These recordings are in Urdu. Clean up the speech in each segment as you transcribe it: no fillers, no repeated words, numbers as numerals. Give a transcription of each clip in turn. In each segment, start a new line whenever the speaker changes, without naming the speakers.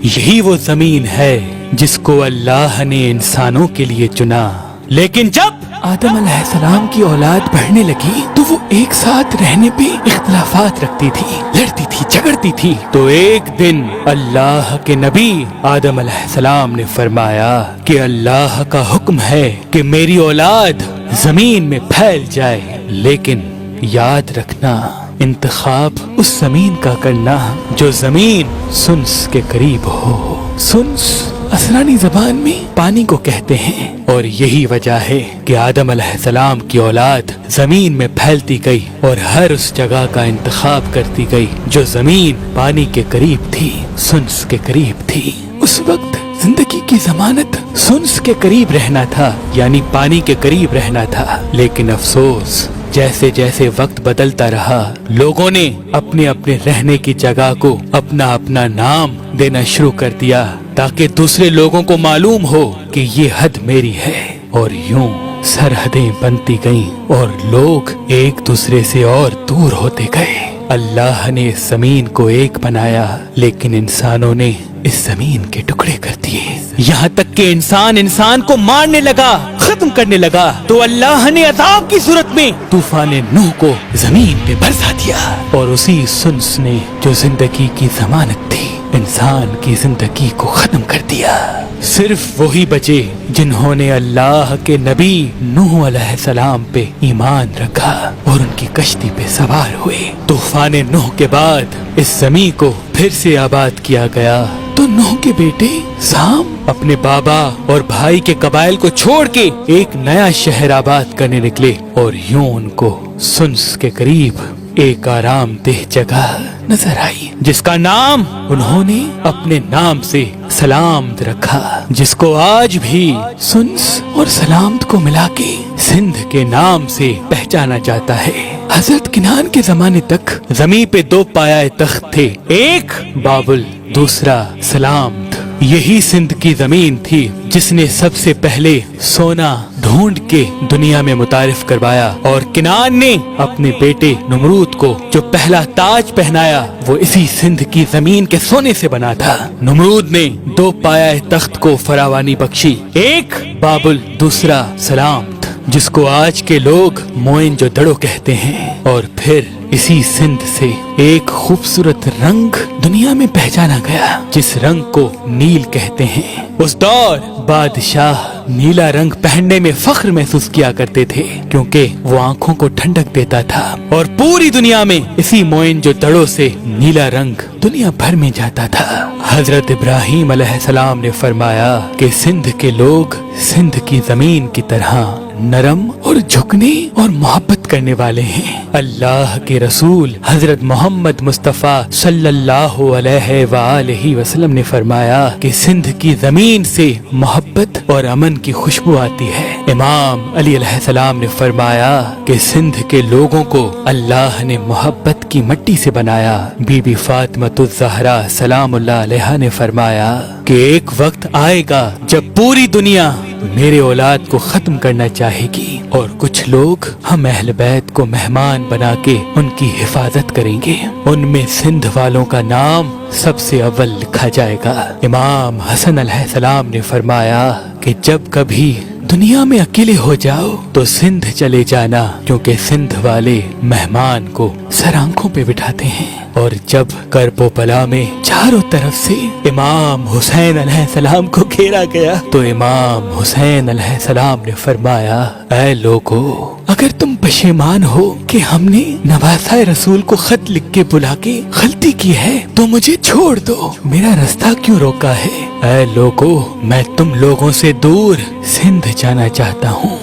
یہی وہ زمین ہے جس کو اللہ نے انسانوں کے لیے چنا، لیکن جب آدم علیہ السلام کی اولاد بڑھنے لگی تو وہ ایک ساتھ رہنے پہ اختلافات رکھتی تھی، لڑتی تھی، جھگڑتی تھی۔ تو ایک دن اللہ کے نبی آدم علیہ السلام نے فرمایا کہ اللہ کا حکم ہے کہ میری اولاد زمین میں پھیل جائے، لیکن یاد رکھنا انتخاب اس زمین کا کرنا جو زمین سنس کے قریب ہو۔ سنس عثرانی زبان میں پانی کو کہتے ہیں، اور یہی وجہ ہے کہ آدم علیہ السلام کی اولاد زمین میں پھیلتی گئی اور ہر اس جگہ کا انتخاب کرتی گئی جو زمین پانی کے قریب تھی، سنس کے قریب تھی۔ اس وقت زندگی کی ضمانت سنس کے قریب رہنا تھا، یعنی پانی کے قریب رہنا تھا، لیکن افسوس جیسے جیسے وقت بدلتا رہا لوگوں نے اپنے اپنے رہنے کی جگہ کو اپنا اپنا نام دینا شروع کر دیا تاکہ دوسرے لوگوں کو معلوم ہو کہ یہ حد میری ہے، اور یوں سرحدیں بنتی گئیں اور لوگ ایک دوسرے سے اور دور ہوتے گئے۔ اللہ نے اس زمین کو ایک بنایا، لیکن انسانوں نے اس زمین کے ٹکڑے کر دیے، یہاں تک کہ انسان کو مارنے لگا، ختم کرنے لگا۔ تو اللہ نے عذاب کی صورت میں طوفان نوح کو زمین پہ برسا دیا، اور اسی سنس نے جو زندگی کی ضمانت تھی انسان کی زندگی کو ختم کر دیا۔ صرف وہی بچے جنہوں نے اللہ کے نبی نوح علیہ السلام پہ ایمان رکھا اور ان کی کشتی پہ سوار ہوئے۔ طوفان نوح کے بعد اس زمین کو پھر سے آباد کیا گیا، تو نوح کے بیٹے سام اپنے بابا اور بھائی کے قبائل کو چھوڑ کے ایک نیا شہر آباد کرنے نکلے، اور یوں ان کو سنس کے قریب ایک آرام دہ جگہ نظر آئی جس کا نام انہوں نے اپنے نام سے سلامت رکھا، جس کو آج بھی سنس اور سلامت کو ملا کے سندھ کے نام سے پہچانا جاتا ہے۔ حضرت کنعان کے زمانے تک زمین پہ دو پایا تخت تھے، ایک بابل، دوسرا سلامت۔ یہی سندھ کی زمین تھی جس نے سب سے پہلے سونا ڈھونڈ کے دنیا میں متعارف کروایا، اور کنعان نے اپنے بیٹے نمرود کو جو پہلا تاج پہنایا وہ اسی سندھ کی زمین کے سونے سے بنا تھا۔ نمرود نے دو پایا تخت کو فراوانی بخشی، ایک بابل، دوسرا سلامت، جس کو آج کے لوگ موئن جو دڑو کہتے ہیں، اور پھر اسی سندھ سے ایک خوبصورت رنگ دنیا میں پہچانا گیا جس رنگ کو نیل کہتے ہیں۔ اس دور بادشاہ نیلا رنگ پہننے میں فخر محسوس کیا کرتے تھے کیونکہ وہ آنکھوں کو ٹھنڈک دیتا تھا، اور پوری دنیا میں اسی موئن جو دڑو سے نیلا رنگ دنیا بھر میں جاتا تھا۔ حضرت ابراہیم علیہ السلام نے فرمایا کہ سندھ کے لوگ سندھ کی زمین کی طرح نرم اور جھکنے اور محبت کرنے والے ہیں۔ اللہ کے رسول حضرت محمد مصطفیٰ صلی اللہ علیہ وآلہ وسلم نے فرمایا کہ سندھ کی زمین سے محبت اور امن کی خوشبو آتی ہے۔ امام علی علیہ السلام نے فرمایا کہ سندھ کے لوگوں کو اللہ نے محبت کی مٹی سے بنایا۔ بی بی فاطمہ الزہرا سلام اللہ علیہا نے فرمایا کہ ایک وقت آئے گا جب پوری دنیا میرے اولاد کو ختم کرنا چاہے گی، اور کچھ لوگ ہم اہل بیت کو مہمان بنا کے ان کی حفاظت کریں گے، ان میں سندھ والوں کا نام سب سے اول لکھا جائے گا۔ امام حسن علیہ السلام نے فرمایا کہ جب کبھی دنیا میں اکیلے ہو جاؤ تو سندھ چلے جانا، کیونکہ سندھ والے مہمان کو سر آنکھوں پہ بٹھاتے ہیں۔ اور جب کرب و بلا میں چاروں طرف سے امام حسین علیہ السلام کو گھیرا گیا تو امام حسین علیہ السلام نے فرمایا، اے لوگو، اگر تم پشیمان ہو کہ ہم نے نواسۂ رسول کو خط لکھ کے بلا کے غلطی کی ہے تو مجھے چھوڑ دو، میرا راستہ کیوں روکا ہے؟ اے لوگو، میں تم لوگوں سے دور سندھ جانا چاہتا ہوں۔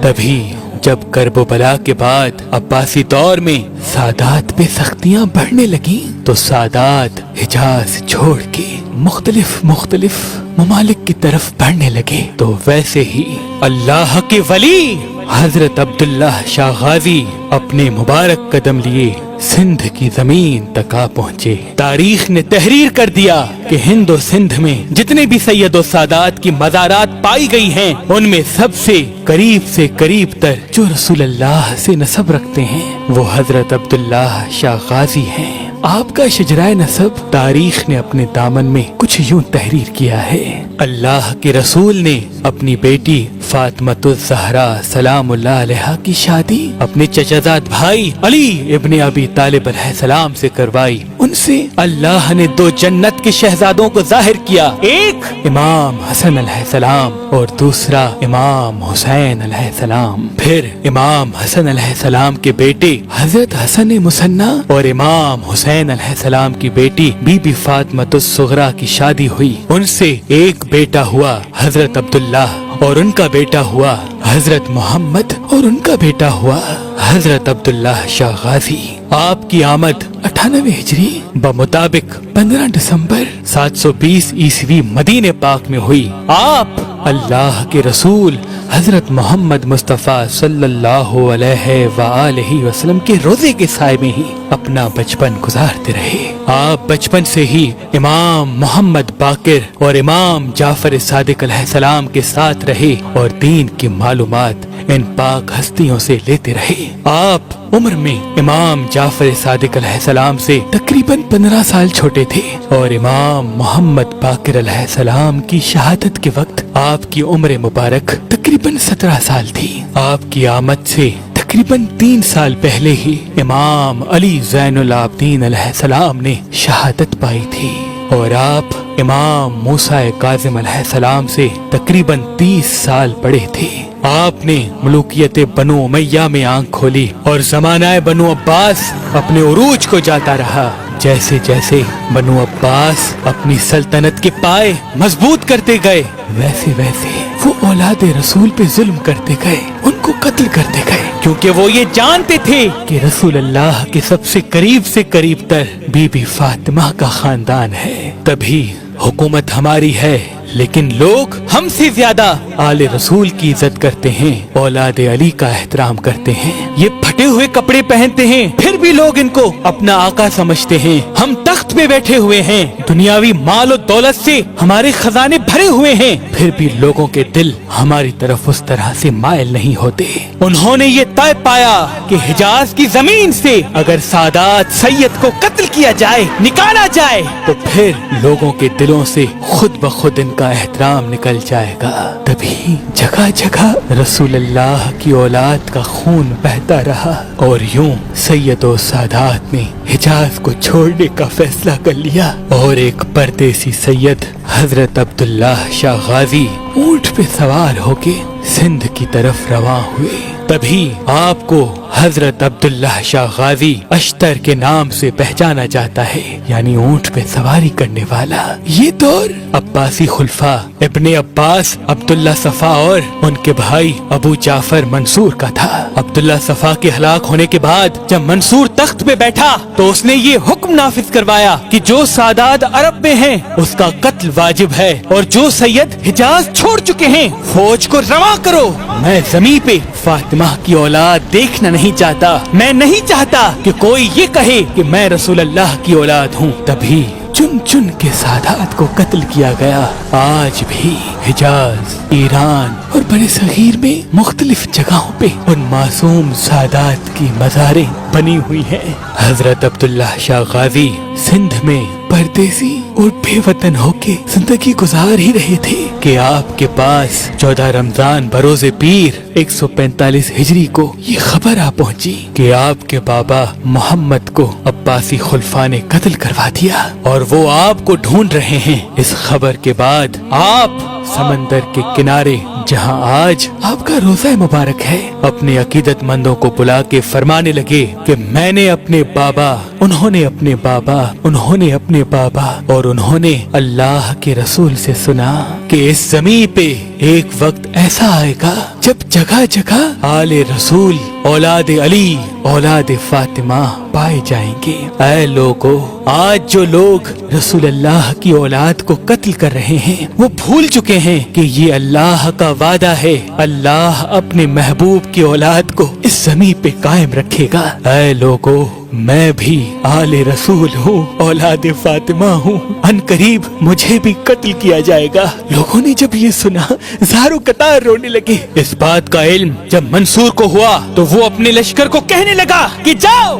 تبھی جب کرب و بلا کے بعد عباسی دور میں سادات پہ سختیاں بڑھنے لگیں تو سادات حجاز چھوڑ کے مختلف ممالک کی طرف بڑھنے لگے، تو ویسے ہی اللہ کے ولی حضرت عبداللہ شاہ غازی اپنے مبارک قدم لیے سندھ کی زمین تک آ پہنچے۔ تاریخ نے تحریر کر دیا کہ ہند و سندھ میں جتنے بھی سید و سادات کی مزارات پائی گئی ہیں ان میں سب سے قریب تر جو رسول اللہ سے نسب رکھتے ہیں وہ حضرت عبداللہ شاہ غازی ہیں۔ آپ کا شجرائے نسب تاریخ نے اپنے دامن میں کچھ یوں تحریر کیا ہے۔ اللہ کے رسول نے اپنی بیٹی فاطمۃ الزہرا سلام اللہ علیہا کی شادی اپنے چچازاد بھائی علی ابن ابی طالب علیہ السلام سے کروائی۔ ان سے اللہ نے دو جنت کے شہزادوں کو ظاہر کیا، ایک امام حسن علیہ السلام اور دوسرا امام حسین علیہ السلام۔ پھر امام حسن علیہ السلام کے بیٹے حضرت حسن مصنع اور امام حسین علیہ السلام کی بیٹی بی بی فاطمۃ الصغریٰ کی شادی ہوئی۔ ان سے ایک بیٹا ہوا حضرت عبداللہ اور ان کا بیٹا ہوا حضرت محمد اور ان کا بیٹا ہوا حضرت عبداللہ شاہ غازی۔ آپ کی آمد 98 ہجری بمطابق 15 دسمبر 720 عیسوی مدینہ پاک میں ہوئی۔ آپ اللہ کے رسول حضرت محمد مصطفیٰ صلی اللہ علیہ وآلہ وسلم کے روزے کے سائے میں ہی اپنا بچپن گزارتے رہے۔ آپ بچپن سے ہی امام محمد باقر اور امام جعفر صادق علیہ السلام کے ساتھ رہے اور دین کی معلومات ان پاک ہستیوں سے لیتے رہے۔ آپ عمر میں امام جعفر صادق علیہ السلام سے تقریباً 15 سال چھوٹے تھے اور امام محمد باقر علیہ السلام کی شہادت کے وقت آپ کی عمر مبارک تقریباً 17 سال تھی۔ آپ کی آمد سے تقریباً 3 سال پہلے ہی امام علی زین العابدین علیہ السلام نے شہادت پائی تھی اور آپ امام موسیٰ کاظم علیہ السلام سے تقریباً 30 سال بڑے تھے۔ آپ نے ملوکیت بنو امیہ میں آنکھ کھولی اور زمانہ بنو عباس اپنے عروج کو جاتا رہا۔ جیسے جیسے بنو عباس اپنی سلطنت کے پائے مضبوط کرتے گئے، ویسے ویسے وہ اولاد رسول پہ ظلم کرتے گئے، ان کو قتل کرتے گئے، کیونکہ وہ یہ جانتے تھے کہ رسول اللہ کے سب سے قریب تر بی بی فاطمہ کا خاندان ہے۔ تبھی حکومت ہماری ہے، لیکن لوگ ہم سے زیادہ آل رسول کی عزت کرتے ہیں، اولاد علی کا احترام کرتے ہیں۔ یہ پھٹے ہوئے کپڑے پہنتے ہیں، پھر بھی لوگ ان کو اپنا آقا سمجھتے ہیں۔ ہم تخت پہ بیٹھے ہوئے ہیں، دنیاوی مال و دولت سے ہمارے خزانے بھرے ہوئے ہیں، پھر بھی لوگوں کے دل ہماری طرف اس طرح سے مائل نہیں ہوتے۔ انہوں نے یہ طے پایا کہ حجاز کی زمین سے اگر سادات سید کو قتل کیا جائے، نکالا جائے، تو پھر لوگوں کے دلوں سے خود بخود ان کا احترام نکل جائے گا۔ تبھی جگہ جگہ رسول اللہ کی اولاد کا خون بہتا رہا اور یوں سید و سادات نے حجاز کو چھوڑنے کا فیصلہ کر لیا اور ایک پردیسی سید حضرت عبداللہ شاہ غازی اونٹ پہ سوار ہو کے سندھ کی طرف رواں ہوئے۔ تبھی آپ کو حضرت عبداللہ شاہ غازی اشتر کے نام سے پہچانا جاتا ہے، یعنی اونٹ پہ سواری کرنے والا۔ یہ دور عباسی خلفاء ابن عباس عبداللہ صفا اور ان کے بھائی ابو جعفر منصور کا تھا۔ عبداللہ صفا کے ہلاک ہونے کے بعد جب منصور تخت پہ بیٹھا تو اس نے یہ حکم نافذ کروایا کہ جو سادات عرب میں ہیں اس کا قتل واجب ہے، اور جو سید حجاز چھوڑ چکے ہیں فوج کو رواں کرو۔ میں زمین پہ فاطمہ کی اولاد دیکھنا نہیں چاہتا، میں نہیں چاہتا کہ کوئی یہ کہے کہ میں رسول اللہ کی اولاد ہوں۔ تبھی چن چن کے سادات کو قتل کیا گیا۔ آج بھی حجاز، ایران اور بڑے صغیر میں مختلف جگہوں پہ ان معصوم سادات کی مزاریں بنی ہوئی ہیں۔ حضرت عبداللہ شاہ غازی سندھ میں پردیسی اور بے وطن ہو کے زندگی گزار ہی رہے تھے کہ آپ کے پاس 14 رمضان بروز پیر 145 ہجری کو یہ خبر آ پہنچی کہ آپ کے بابا محمد کو عباسی خلفاء نے قتل کروا دیا اور وہ آپ کو ڈھونڈ رہے ہیں۔ اس خبر کے بعد آپ سمندر کے کنارے جہاں آج آپ کا روزہ مبارک ہے اپنے عقیدت مندوں کو بلا کے فرمانے لگے کہ میں نے اپنے بابا، انہوں نے اپنے بابا، انہوں نے اپنے بابا اور انہوں نے اللہ کے رسول سے سنا کہ اس زمین پہ ایک وقت ایسا آئے گا جب جگہ جگہ آل رسول، اولاد علی، اولاد فاطمہ پائے جائیں گے۔ اے لوگو، آج جو لوگ رسول اللہ کی اولاد کو قتل کر رہے ہیں وہ بھول چکے ہیں کہ یہ اللہ کا وعدہ ہے، اللہ اپنے محبوب کی اولاد کو اس زمین پہ قائم رکھے گا۔ اے لوگو، میں بھی آل رسول ہوں، اولاد فاطمہ ہوں، ان قریب مجھے بھی قتل کیا جائے گا۔ لوگوں نے جب یہ سنا زاروں قطار رونے لگے۔ اس بات کا علم جب منصور کو ہوا تو وہ اپنے لشکر کو کہنے لگا کہ جاؤ